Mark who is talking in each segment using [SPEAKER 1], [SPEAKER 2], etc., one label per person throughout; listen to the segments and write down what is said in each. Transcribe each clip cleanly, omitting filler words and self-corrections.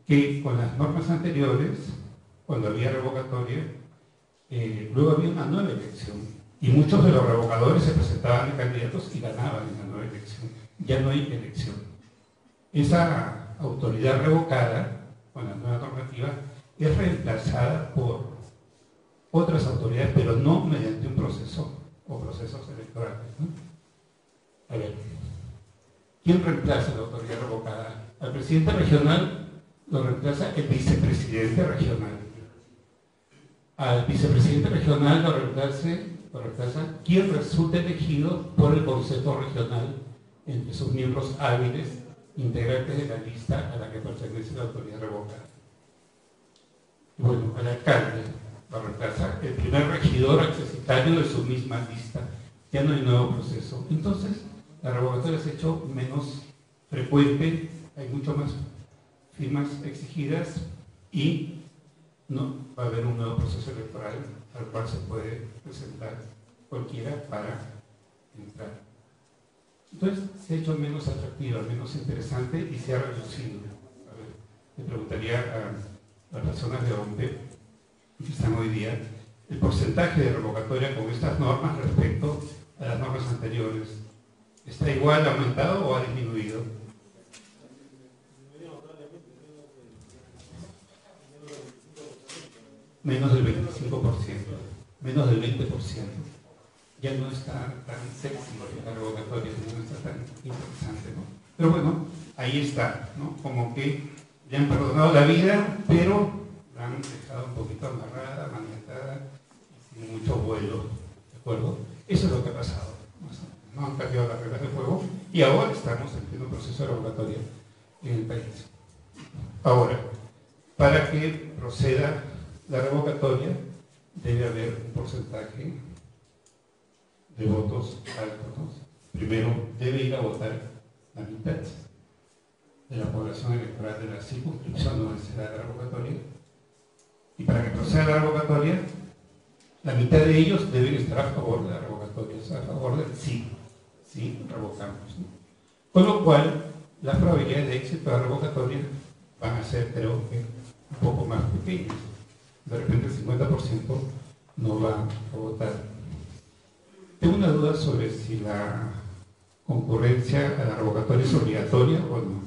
[SPEAKER 1] que con las normas anteriores, cuando había revocatoria, luego había una nueva elección y muchos de los revocadores se presentaban de candidatos y ganaban en la nueva elección. Ya no hay elección. Esa autoridad revocada, con la nueva normativa, es reemplazada por otras autoridades, pero no mediante un proceso o procesos electorales, ¿no? A ver, ¿quién reemplaza a la autoridad revocada? Al presidente regional lo reemplaza el vicepresidente regional. Al vicepresidente regional lo reemplaza quien resulte elegido por el Consejo Regional entre sus miembros hábiles, integrantes de la lista a la que pertenece la autoridad revocada. Bueno, al alcalde lo reemplaza el primer regidor accesitario de su misma lista. Ya no hay nuevo proceso. Entonces, la revocatoria se ha hecho menos frecuente, hay mucho más firmas exigidas y no va a haber un nuevo proceso electoral al cual se puede presentar cualquiera para entrar. Entonces, se ha hecho menos atractiva, menos interesante y se ha reducido. A ver, le preguntaría a las personas de OMPE que están hoy día el porcentaje de revocatoria con estas normas respecto a las normas anteriores. ¿Está igual, aumentado o ha disminuido? Menos del 25%, menos del 20%. Ya no está tan sexy la revocatoria, no está tan interesante, ¿no? Pero bueno, ahí está, ¿no? Como que le han perdonado la vida, pero la han dejado un poquito amarrada, maniatada, sin mucho vuelo, ¿de acuerdo? Eso es lo que ha pasado. No han cambiado las reglas de juego y ahora estamos en pleno proceso de revocatoria en el país. Ahora, para que proceda la revocatoria, debe haber un porcentaje de votos altos, ¿no? Primero, debe ir a votar la mitad de la población electoral de la circunscripción donde será la revocatoria. Y para que proceda la revocatoria, la mitad de ellos deben estar a favor de la revocatoria, o sea, a favor del sí, revocamos, ¿no? Con lo cual, las probabilidades de éxito de la revocatoria van a ser, creo que, un poco más pequeñas. De repente el 50% no va a votar. Tengo una duda sobre si la concurrencia a la revocatoria es obligatoria o no.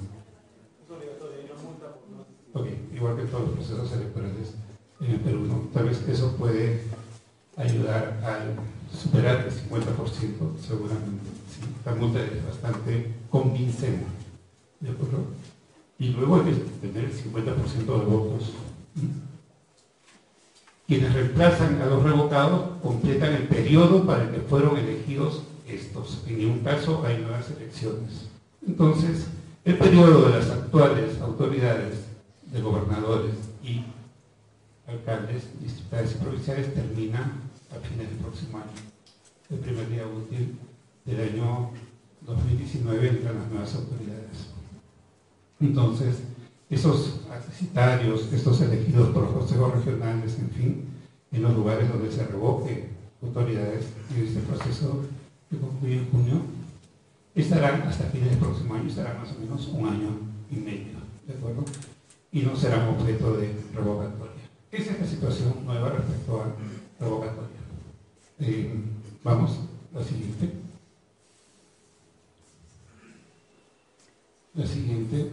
[SPEAKER 2] Es obligatoria, hay una multa por no.
[SPEAKER 1] Ok, igual que todos los procesos electorales en el Perú, ¿no? Tal vez eso puede ayudar a superar el 50%, seguramente. ¿Sí? La multa es bastante convincente, ¿de acuerdo? Y luego hay que tener el 50% de votos. Quienes reemplazan a los revocados completan el periodo para el que fueron elegidos estos. En ningún caso hay nuevas elecciones. Entonces, el periodo de las actuales autoridades de gobernadores y alcaldes, distritales y provinciales termina a fines del próximo año. El primer día útil del año 2019 entran las nuevas autoridades. Entonces, esos accesitarios, estos elegidos por los consejos regionales, en fin, en los lugares donde se revoque autoridades en este proceso que concluye en junio, estarán hasta fines del próximo año, estarán más o menos un año y medio, ¿de acuerdo? Y no serán objeto de revocatoria. Esa es la situación nueva respecto a revocatoria. Vamos, la siguiente. La siguiente.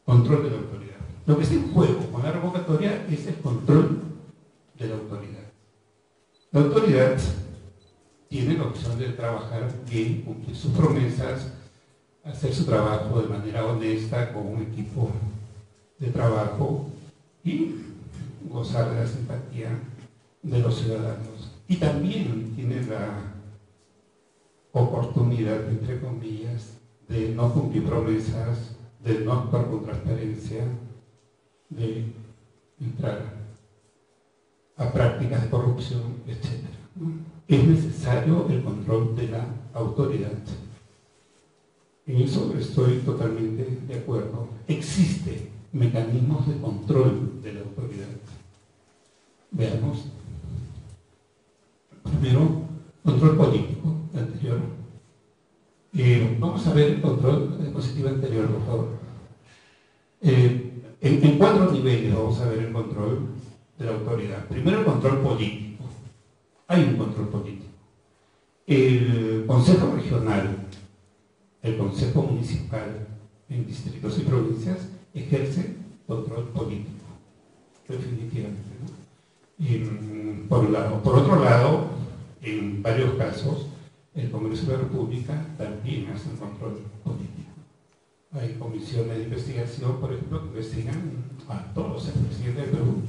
[SPEAKER 1] Control de la autoridad. Lo que está en juego con la revocatoria es el control de la autoridad. La autoridad tiene la opción de trabajar bien, cumplir sus promesas, hacer su trabajo de manera honesta con un equipo de trabajo y gozar de la simpatía de los ciudadanos. Y también tiene la oportunidad, entre comillas, de no cumplir promesas, de no actuar con transparencia, de entrar a prácticas de corrupción, etc. Es necesario el control de la autoridad. En eso estoy totalmente de acuerdo. Existen mecanismos de control de la autoridad. Veamos. Primero, control político anterior. Vamos a ver el control de diapositiva anterior, por favor. En 4 niveles vamos a ver el control de la autoridad. Primero, el control político. Hay un control político. El Consejo Regional, el Consejo Municipal en distritos y provincias ejerce control político, definitivamente, ¿no? Por un lado. Por otro lado, en varios casos, el Congreso de la República también hace un control político. Hay comisiones de investigación, por ejemplo, que investigan a todos. El presidente de Perú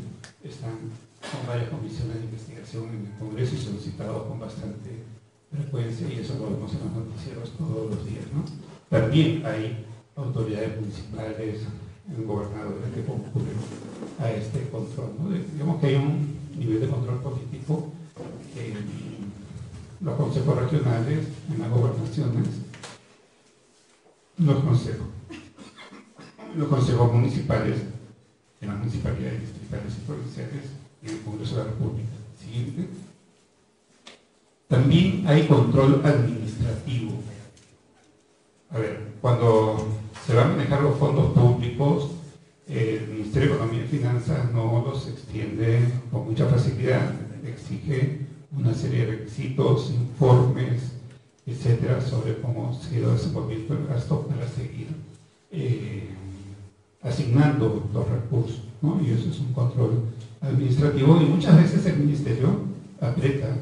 [SPEAKER 1] están con varias comisiones de investigación en el Congreso y son citados con bastante frecuencia, y eso lo vemos en los noticieros todos los días, ¿no? También hay autoridades municipales, gobernadores que concurren a este control, ¿no? Digamos que hay un nivel de control político en los consejos regionales, en las gobernaciones, los consejos municipales, en las municipalidades distritales y provinciales, y en el Congreso de la República. Siguiente. También hay control administrativo. A ver, cuando se van a manejar los fondos públicos, el Ministerio de Economía y Finanzas no los extiende con mucha facilidad, exige una serie de requisitos, informes, etcétera, sobre cómo se ha ido desenvolviendo el gasto para seguir asignando los recursos, ¿no? Y eso es un control administrativo, y muchas veces el Ministerio aprieta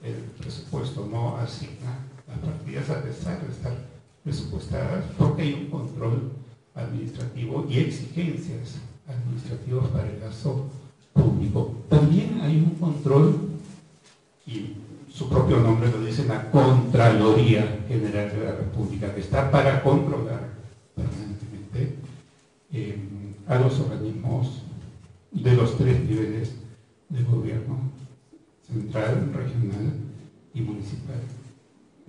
[SPEAKER 1] el presupuesto, no asigna las partidas a pesar de estar presupuestadas, porque hay un control administrativo y exigencias administrativas para el gasto público. También hay un control, y su propio nombre lo dice, la Contraloría General de la República, que está para controlar permanentemente a los organismos de los 3 niveles de gobierno: central, regional y municipal.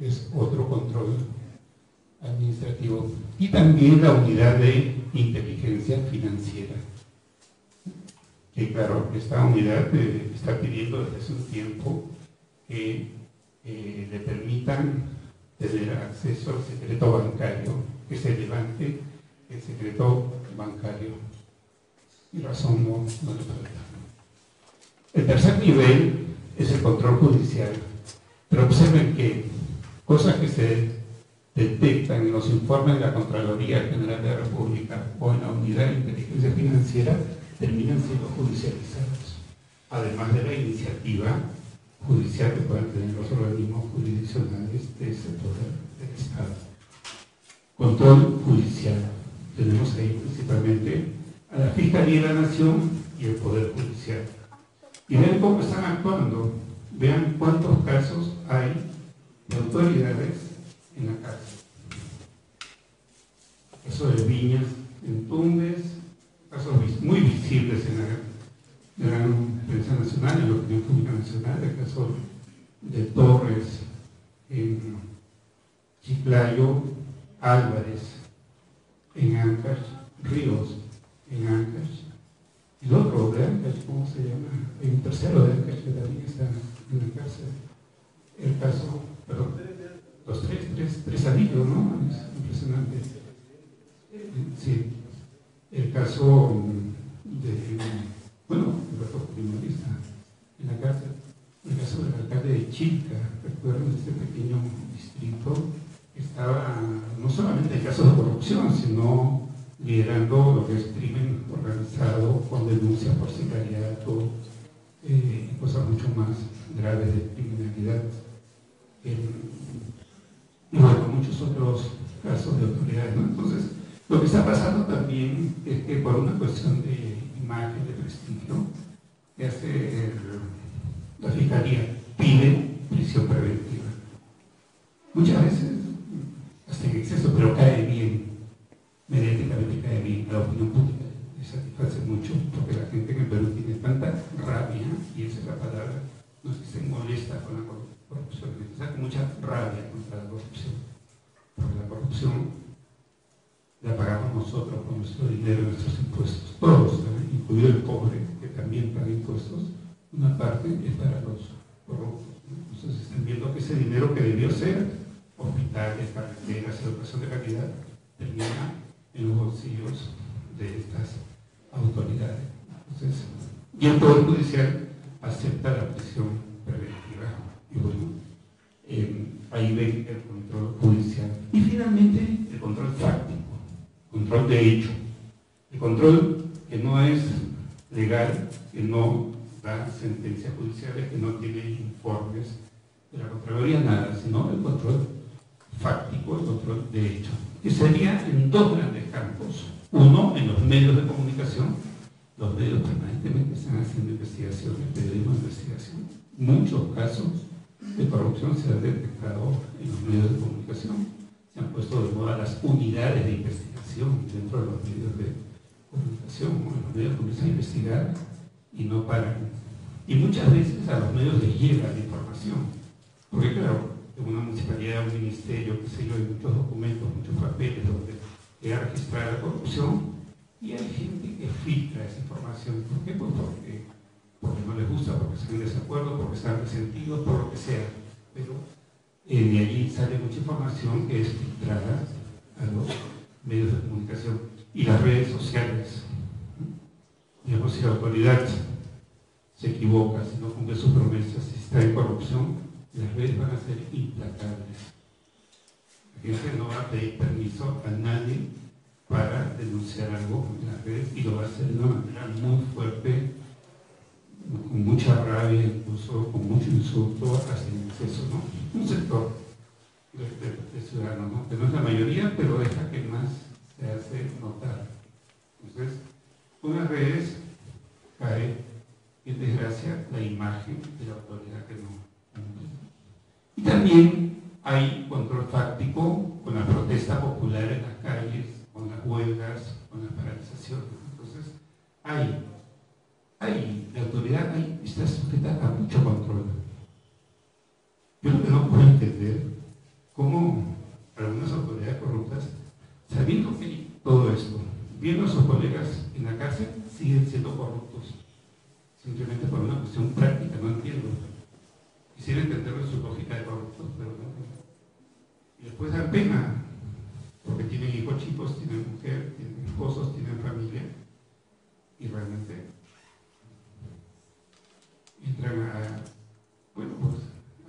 [SPEAKER 1] Es otro control administrativo. Y también la unidad de inteligencia financiera, que claro, esta unidad está pidiendo desde hace un tiempo que le permitan tener acceso al secreto bancario, que se levante el secreto bancario, y razón no le falta. El tercer nivel es el control judicial, pero observen que cosas que se detectan en los informes de la Contraloría General de la República o en la Unidad de Inteligencia Financiera terminan siendo judicializadas, además de la iniciativa judicial que puedan tener los organismos jurisdiccionales de ese poder del Estado. Control judicial. Tenemos ahí principalmente a la Fiscalía de la Nación y el Poder Judicial. Y vean cómo están actuando, vean cuántos casos hay de autoridades en la cárcel. El caso de Viñas en Tumbes, casos muy visibles en la gran prensa nacional, en la opinión pública nacional, el caso de Torres en Chiclayo, Álvarez en Ancash, Ríos en Ancash, y el otro de Ancash, ¿cómo se llama? Hay un tercero de Ancash que también está en la cárcel. El caso, perdón, los tres anillos, ¿no? Es impresionante. Sí, el caso de, bueno, el caso criminalista en la cárcel, el caso del alcalde de Chilca, recuerden este pequeño distrito, que estaba no solamente en casos de corrupción, sino liderando lo que es crimen organizado con denuncias por sicariato y cosas mucho más graves de criminalidad. Y bueno, muchos otros casos de autoridades, ¿no? Entonces, lo que está pasando también es que por una cuestión de imagen, de prestigio, que hace la Fiscalía, pide prisión preventiva. Muchas veces, hasta en exceso, pero cae bien, mediáticamente cae bien, a la opinión pública le satisface mucho, porque la gente en el Perú tiene tanta rabia, y esa es la palabra, no es que esté molesta con la corrupción, está con mucha rabia contra la corrupción, porque la corrupción la pagamos nosotros con nuestro dinero, nuestros impuestos, todos, incluido el pobre, que también paga impuestos. Una parte es para los corruptos, ¿no? Entonces están viendo que ese dinero que debió ser hospitales, carreteras, educación de calidad, termina en los bolsillos de estas autoridades. Entonces, y el Poder Judicial acepta la prisión preventiva. Y bueno, ahí ven el control judicial. Y finalmente, el control fáctico, control de hecho. El control que no es legal, que no da sentencias judiciales, que no tiene informes de la Contraloría, nada, sino el control fáctico, el control de hecho, que sería en dos grandes campos. Uno, en los medios de comunicación. Los medios permanentemente están haciendo investigaciones, periodismo de investigación. Muchos casos de corrupción se han detectado en los medios de comunicación. Se han puesto de moda las unidades de investigación dentro de los medios de comunicación. Los medios comienzan a investigar y no paran. Y muchas veces a los medios les llega la información. Porque claro, en una municipalidad, un ministerio, qué sé yo, hay muchos documentos, muchos papeles donde queda registrada la corrupción y hay gente que filtra esa información. ¿Por qué? Pues porque no les gusta, porque están en desacuerdo, porque están resentidos, por lo que sea. Pero de allí sale mucha información que es filtrada a los medios de comunicación y las redes sociales. Digamos, si la autoridad se equivoca, si no cumple sus promesas, si está en corrupción, las redes van a ser implacables. La gente no va a pedir permiso a nadie para denunciar algo en las redes y lo va a hacer de una manera muy fuerte, con mucha rabia, incluso con mucho insulto hacia el exceso, ¿no? Un sector de ciudadanos, ¿no? Que no es la mayoría, pero es la que más se hace notar. Entonces, con las redes cae, en desgracia, la imagen de la autoridad que no cumple. Y también hay control fáctico con la protesta popular en las calles, con las huelgas, con las paralizaciones. Entonces, la autoridad está sujeta a mucho control. Yo lo que no puedo entender, cómo algunas autoridades corruptas, sabiendo que hay todo esto, viendo a sus colegas en la cárcel, siguen siendo corruptos. Simplemente por una cuestión práctica, no entiendo. Quisiera entenderlo su lógica de corruptos, pero no. Y después dan pena, porque tienen hijos chicos, tienen mujer, tienen esposos, tienen familia, y realmente entran a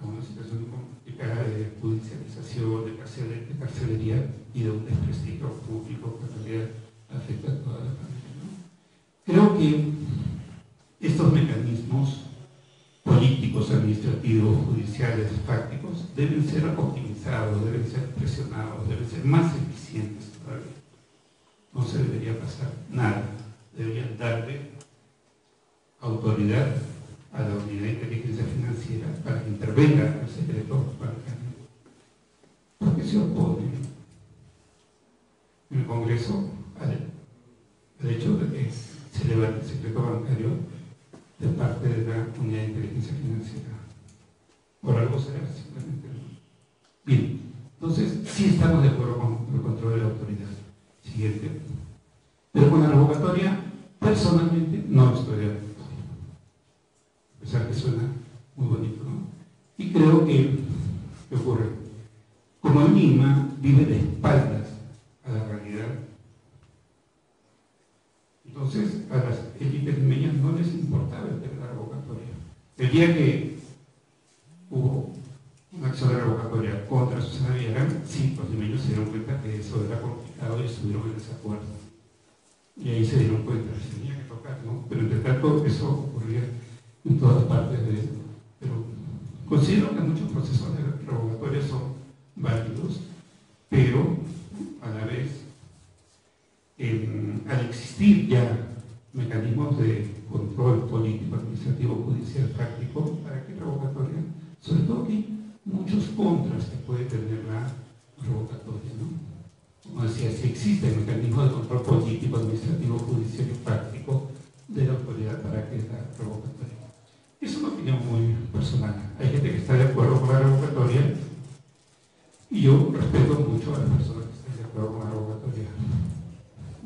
[SPEAKER 1] una situación complicada de judicialización, de carcelería y de un desprestigio público que en realidad afecta a toda la familia, ¿no? Creo que estos mecanismos políticos, administrativos, judiciales, fácticos, deben ser optimizados, deben ser presionados, deben ser más eficientes todavía. No se debería pasar nada. Deberían darle autoridad a la unidad de inteligencia financiera para que intervenga el secreto bancario. ¿Por qué se oponen en el Congreso al hecho de que se levante el secreto bancario de parte de la unidad de inteligencia financiera? Por algo será, simplemente no. Bien, entonces sí estamos de acuerdo con el control de la autoridad. Siguiente. Pero con la revocatoria, personalmente, no estoy de acuerdo. A pesar que suena muy bonito, ¿no? Y creo que, ¿qué ocurre? Como el Lima vive de espaldas a la realidad, entonces a las élites limeñas no les importaba el tema de la revocatoria. El día que hubo una acción de revocatoria contra Susana Villarán, sí, los limeños se dieron cuenta que eso era complicado y estuvieron en desacuerdo. Y ahí se dieron cuenta, se tenía que tocar, ¿no? Pero entre tanto eso ocurría en todas partes pero considero que muchos procesos de revocatoria son válidos, pero a la vez, al existir ya mecanismos de control político, administrativo, judicial, práctico, ¿para qué revocatoria? Sobre todo que hay muchos contras que puede tener la revocatoria, ¿no? Como decía, si existe el mecanismo de control político, administrativo, judicial y práctico de la autoridad, ¿para qué la revocatoria? Es una opinión muy personal. Hay gente que está de acuerdo con la revocatoria y yo respeto mucho a las personas que están de acuerdo con la revocatoria.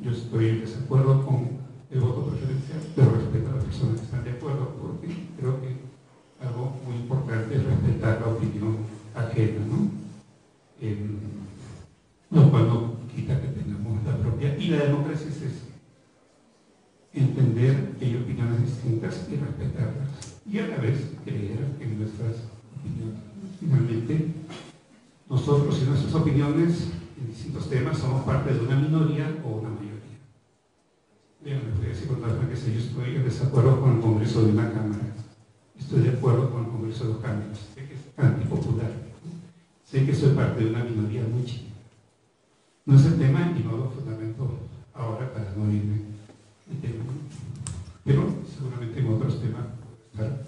[SPEAKER 1] Yo estoy en desacuerdo con el voto preferencial, pero respeto a las personas que están de acuerdo, porque creo que algo muy importante es respetar la opinión ajena, ¿no? Lo cual no quita que tengamos la propia. Y la democracia es eso. distintas y respetarlas, y a la vez creer en nuestras opiniones. Finalmente, nosotros y nuestras opiniones en distintos temas somos parte de una minoría o una mayoría. Bien, les voy a decir con toda franqueza, yo estoy en desacuerdo con el Congreso de una Cámara, estoy de acuerdo con el Congreso de dos Cámaras, sé que es antipopular, sé que soy parte de una minoría muy chica. No es el tema y no lo fundamento ahora para no irme de tema, pero seguramente en otros temas puedo estar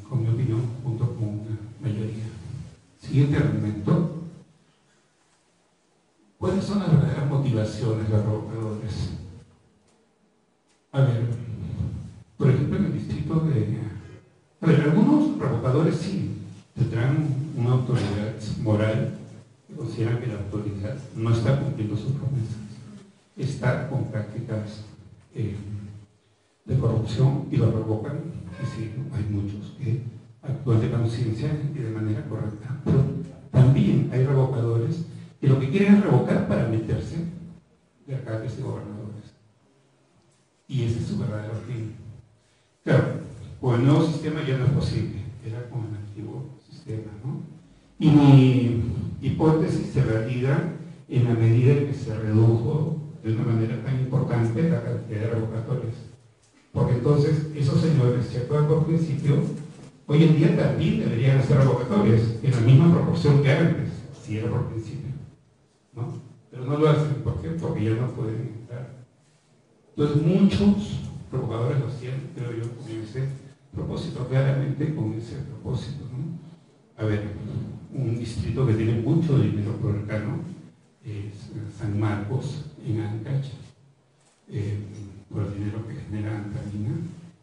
[SPEAKER 1] con mi opinión junto con una mayoría. Siguiente argumento. ¿Cuáles son las verdaderas motivaciones de los revocadores? A ver, por ejemplo, en el distrito de... A ver, algunos revocadores sí tendrán una autoridad moral que consideran que la autoridad no está cumpliendo sus promesas, está con prácticas de corrupción y lo revocan, y sí, hay muchos que actúan de conciencia y de manera correcta, pero también hay revocadores que lo que quieren es revocar para meterse de alcaldes y gobernadores, y ese es su verdadero fin. Claro, con el nuevo sistema ya no es posible, era con el antiguo sistema, ¿no? Y mi hipótesis se valida en la medida en que se redujo de una manera tan importante la cantidad de revocatorios. Porque entonces esos señores que actúan por principio, hoy en día también deberían hacer revocatorias en la misma proporción que antes, si era por principio, ¿no? Pero no lo hacen, ¿por qué? Porque ya no pueden entrar. Entonces muchos revocadores lo hacían, creo yo, con ese propósito, claramente con ese propósito, ¿no? A ver, un distrito que tiene mucho dinero por acá, ¿no? Es San Marcos, en Ancash, por el dinero que genera Antamina,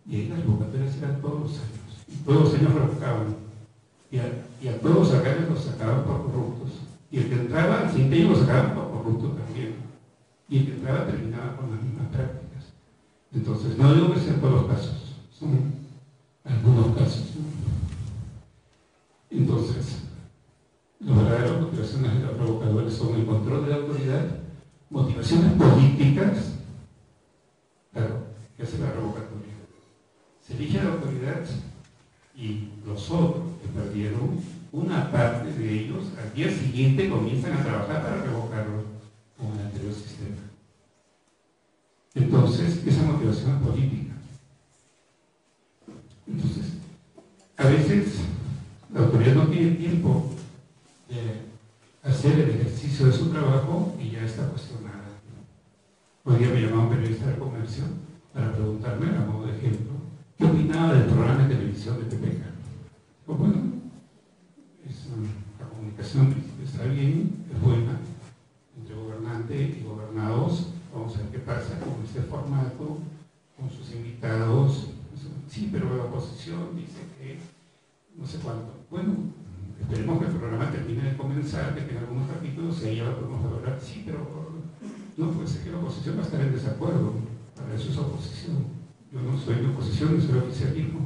[SPEAKER 1] y ahí las revocatorias eran todos los años, y todos los años revocaban, y a todos los alcaldes los sacaban por corruptos, y el que entraba al siguiente año lo sacaban por corrupto también, y el que entraba terminaba con las mismas prácticas. Entonces, no digo que sean todos los casos, son algunos casos, ¿no? Entonces, las verdaderas motivaciones de los revocadores son el control de la autoridad, motivaciones políticas. Claro, ¿qué hace la revocatoria? Se elige a la autoridad y los otros que perdieron, una parte de ellos al día siguiente comienzan a trabajar para revocarlo con el anterior sistema. Entonces, esa motivación es política. Entonces, a veces la autoridad no tiene tiempo de hacer el ejercicio de su trabajo y ya está cuestionada. Hoy día me llamaba un periodista de comercio para preguntarme, a modo de ejemplo, ¿qué opinaba del programa de televisión de PPK? Pues bueno, la comunicación está bien, es buena, entre gobernante y gobernados. Vamos a ver qué pasa con este formato, con sus invitados. Sí, pero la oposición dice que no sé cuánto. Bueno, esperemos que el programa termine de comenzar, que tenga algunos capítulos y ahí ya lo podemos valorar. Sí, pero no puede ser que la oposición va a estar en desacuerdo. Para eso es oposición. Yo no soy de oposición, yo soy oficialismo.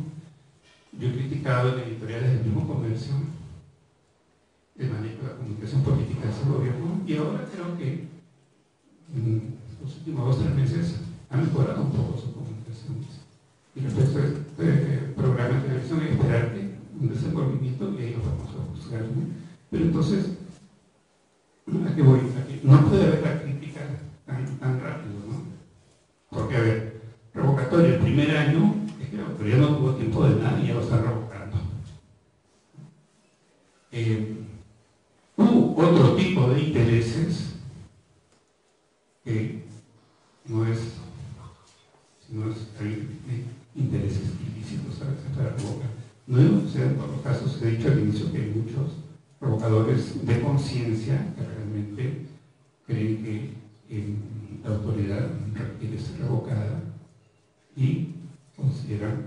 [SPEAKER 1] Yo he criticado en editoriales del mismo Comercio el manejo de la comunicación política de ese gobierno, y ahora creo que en los últimos 2 o 3 meses ha mejorado un poco su comunicación. Y respecto a este programa de televisión, hay que esperar que un desenvolvimiento y ahí lo vamos a juzgar, ¿no? Pero entonces, ¿a qué voy? No puede haber la crítica tan rápido, ¿no? Porque, a ver, revocatorio el primer año es que la autoridad no tuvo tiempo de nada y ya lo están revocando. Hubo otro tipo de intereses que no es hay intereses ilícitos a veces para revocar. No en todos los casos, he dicho al inicio que hay muchos revocadores de conciencia que realmente creen que la autoridad requiere ser revocada y consideran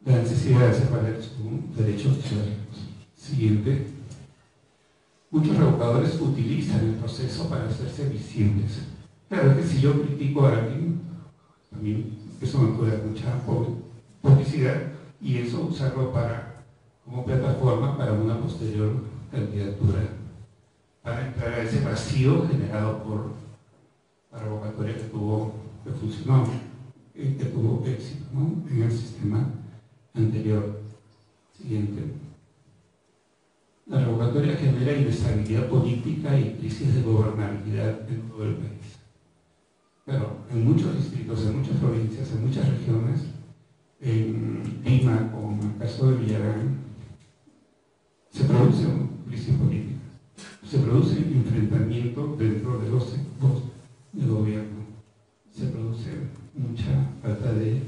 [SPEAKER 1] la necesidad de hacer valer sus derechos ciudadanos. Siguiente. Muchos revocadores utilizan el proceso para hacerse visibles. Claro, es que si yo critico a alguien, también eso me puede dar mucha publicidad y eso usarlo como plataforma para una posterior candidatura, para entrar a ese vacío generado por la revocatoria que funcionó. que tuvo éxito, ¿no?, en el sistema anterior. Siguiente. La revocatoria genera inestabilidad política y crisis de gobernabilidad en todo el país. Pero en muchos distritos, en muchas provincias, en muchas regiones, en Lima, como en el caso de Villarán, se produce una crisis política, se produce enfrentamiento dentro de los equipos de gobierno, se produce mucha falta de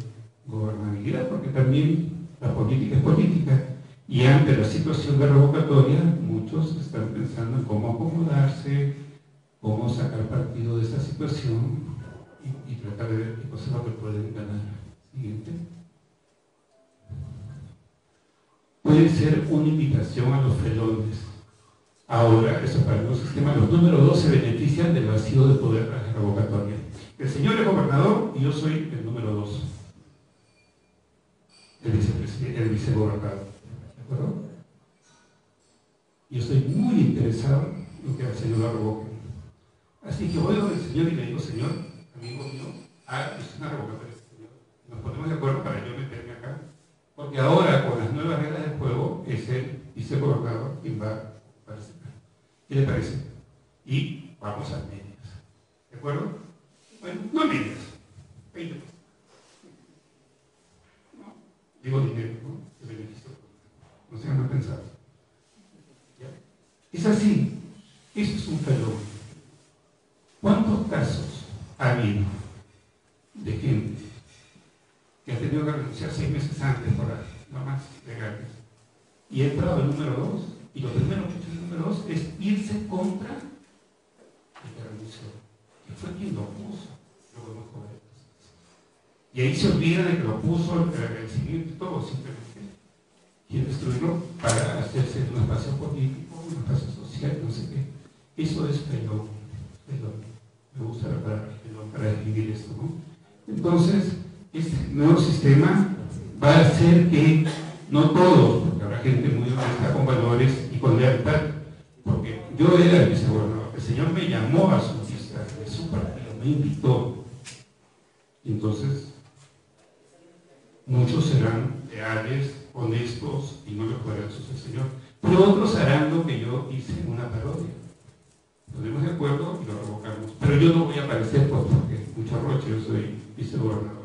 [SPEAKER 1] gobernabilidad, porque también la política es política, y ante la situación de revocatoria muchos están pensando en cómo acomodarse, cómo sacar partido de esa situación y tratar de ver qué cosa es lo que pueden ganar. Siguiente. Puede ser una invitación a los felones. Ahora, eso para el nuevo sistema, los números 2 se benefician del vacío de poder tras la revocatoria. El señor es gobernador y yo soy el número 2, el vicegobernador. ¿De acuerdo? Yo estoy muy interesado en que el señor la revoque. Así que voy donde el señor y le digo: señor, amigo mío, es una revocatoria, señor. Nos ponemos de acuerdo para yo meterme acá. Porque ahora, con las nuevas reglas del juego, es el vicegobernador quien va a participar. ¿Qué le parece? Y vamos a medias. ¿De acuerdo? Bueno, no medias, 20%. No, digo dinero, ¿no? El beneficio. No se van a pensar. ¿Ya? Es así. Eso es un fenómeno. ¿Cuántos casos ha habido de gente que ha tenido que renunciar 6 meses antes por las normas legales y ha entrado el número 2, y lo primero que ha hecho el número 2 es irse contra el que renunció, que fue quien lo puso? Lo vemos con él. Y ahí se olvida de que lo puso el agradecimiento y todo, simplemente quiere destruirlo para hacerse un espacio político, un espacio social, no sé qué. Eso es pelón. Me gusta la palabra pelón para definir esto, ¿no? Entonces, este nuevo sistema va a hacer que no todos, porque habrá gente muy honesta con valores y con lealtad, porque yo era el vicegobernador, el señor me llamó a su lista de su partido, me invitó, y entonces muchos serán leales, honestos y no le podrán suceder al señor, pero otros harán lo que yo hice en una parodia. Nos ponemos de acuerdo y lo revocamos, pero yo no voy a aparecer porque mucho arroche, yo soy vicegobernador.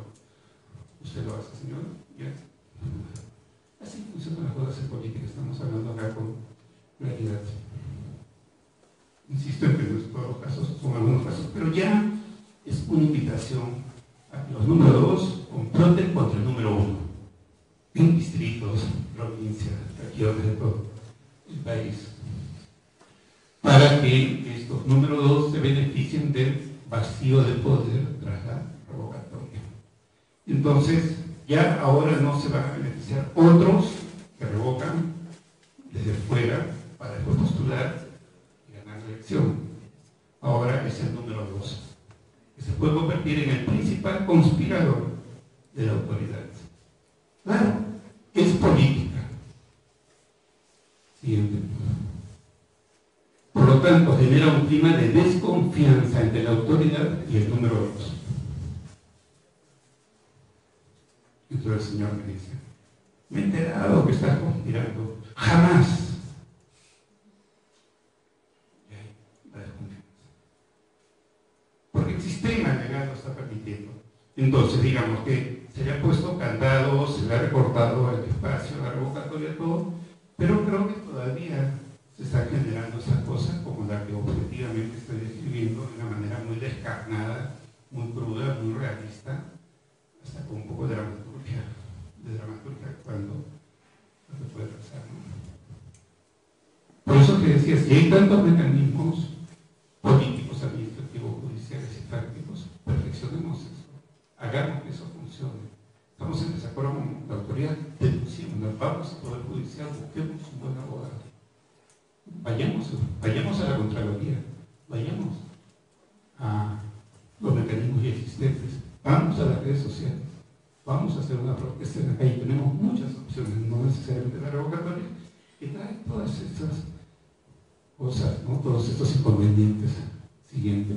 [SPEAKER 1] ¿Usted lo hace, señor? ¿Ya? Así funcionan las cosas en política, estamos hablando acá con claridad. Insisto en que no es todos los casos, son algunos casos, pero ya es una invitación a que los número 2 comploten contra el número 1, en distritos, provincias, regiones de todo el país, para que estos número 2 se beneficien del vacío de poder tras la revocatoria. Entonces, ya ahora no se van a beneficiar otros que revocan desde fuera para después postular y ganar la elección. Ahora es el número 2, que se puede convertir en el principal conspirador de la autoridad. Claro, es política. Siguiente. Por lo tanto, genera un clima de desconfianza entre la autoridad y el número 2. Entonces el Señor me dice: me he enterado que estás conspirando. Jamás. Y ahí, la desconfianza. Porque el sistema legal lo está permitiendo. Entonces, digamos que se le ha puesto candados, se le ha recortado el espacio, la revocatoria, todo, pero creo que todavía se están generando esas cosas como la que objetivamente estoy describiendo de una manera muy descarnada, muy cruda, muy realista, hasta con un poco de dramaturgia cuando lo que puede pasar, ¿no? Por eso que decía, si hay tantos mecanismos políticos, administrativos, judiciales y prácticos, perfeccionemos eso, hagamos que eso funcione. Estamos en desacuerdo con la autoridad, denunciemos, vamos al Poder Judicial, busquemos un buen abogado. Vayamos a la Contraloría, vayamos a los mecanismos ya existentes, vamos a las redes sociales, vamos a hacer una protesta en la calle. Tenemos muchas opciones, no necesariamente la revocatoria, que trae todas estas cosas, ¿no? Todos estos inconvenientes. Siguiente.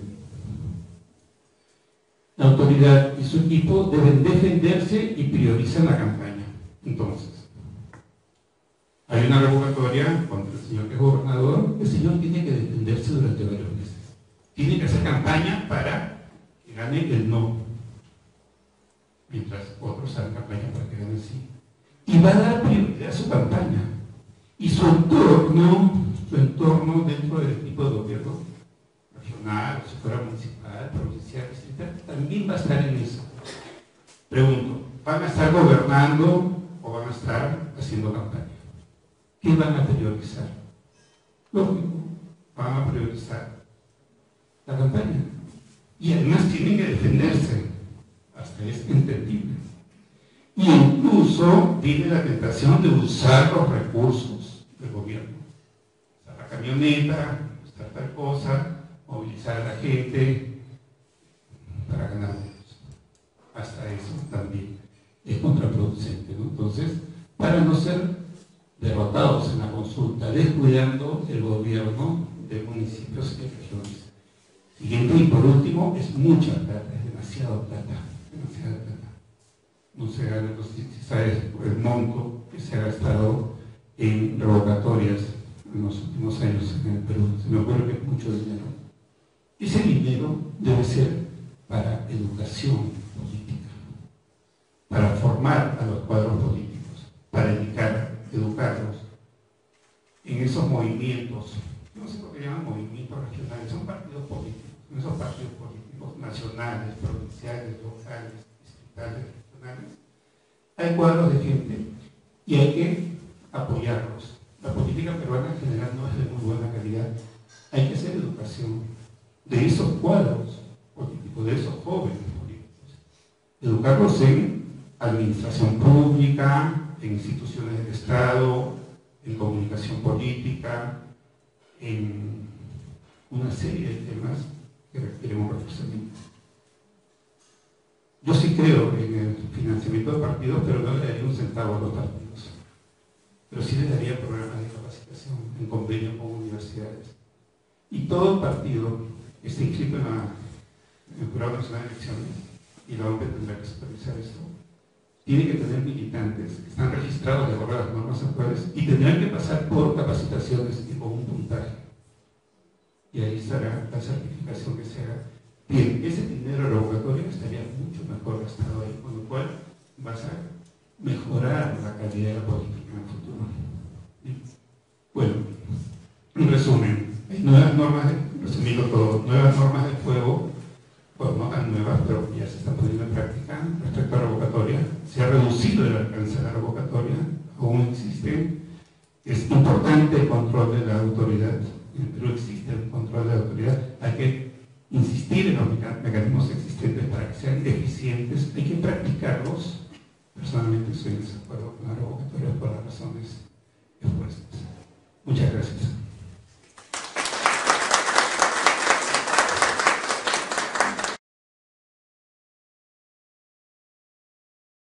[SPEAKER 1] la autoridad y su equipo deben defenderse y priorizan la campaña. Entonces, hay una revocatoria contra el señor que es gobernador, el señor tiene que defenderse durante varios meses. Tiene que hacer campaña para que gane el no, mientras otros hacen campaña para que gane el sí. Y va a dar prioridad a su campaña. Y su entorno dentro del equipo de gobierno regional, o si fuera municipal, provincial, distrital, también va a estar en eso. Pregunto, ¿van a estar gobernando o van a estar haciendo campaña? ¿Qué van a priorizar? Lógico, van a priorizar la campaña. Y además tienen que defenderse. Hasta es entendible. Y incluso viene la tentación de usar los recursos del gobierno. Usar la camioneta, usar tal cosa, movilizar a la gente para ganar votos. Hasta eso también es contraproducente, ¿no? Entonces, para no ser derrotados en la consulta, descuidando el gobierno de municipios y regiones. Siguiente y por último, es mucha plata, es demasiada plata. No sé, si sabes el monto que se ha gastado en revocatorias en los últimos años en el Perú. Se me ocurre que es mucho dinero. Ese dinero debe ser para educación política, para formar a los cuadros políticos, para educarlos en esos movimientos. No sé por qué llaman movimientos regionales, son partidos políticos. En esos partidos políticos nacionales, provinciales, locales, distritales, regionales, hay cuadros de gente y hay que apoyarlos. La política peruana en general no es de muy buena calidad. Hay que hacer educación de esos cuadros políticos, de esos jóvenes políticos. Educarlos en administración pública, en instituciones del Estado, en comunicación política, en una serie de temas que requieren un reforzamiento. Yo sí creo en el financiamiento de partidos, pero no le daría un centavo a los partidos. Pero sí le daría programas de capacitación en convenio con universidades. Y todo partido que esté inscrito en el Jurado Nacional de Elecciones, y la OMP tendrá que supervisar esto, tiene que tener militantes que están registrados de acuerdo a las normas actuales y tendrán que pasar por capacitaciones y con un puntaje. Y ahí estará la certificación que se haga. Bien, ese dinero revocatorio estaría mucho mejor gastado ahí, con lo cual vas a mejorar la calidad de la política en el futuro. Bien. Bueno, en resumen, hay nuevas normas, resumiendo todo, nuevas normas del juego, pues no tan nuevas, pero ya se están poniendo en práctica respecto a la revocatoria. Se ha reducido el alcance de la revocatoria, aún existe. Es importante el control de la autoridad. En Perú existe el control de la autoridad. Hay que insistir en los mecanismos existentes para que sean eficientes. Hay que practicarlos. Personalmente estoy en desacuerdo con la revocatoria por las razones expuestas. Muchas gracias.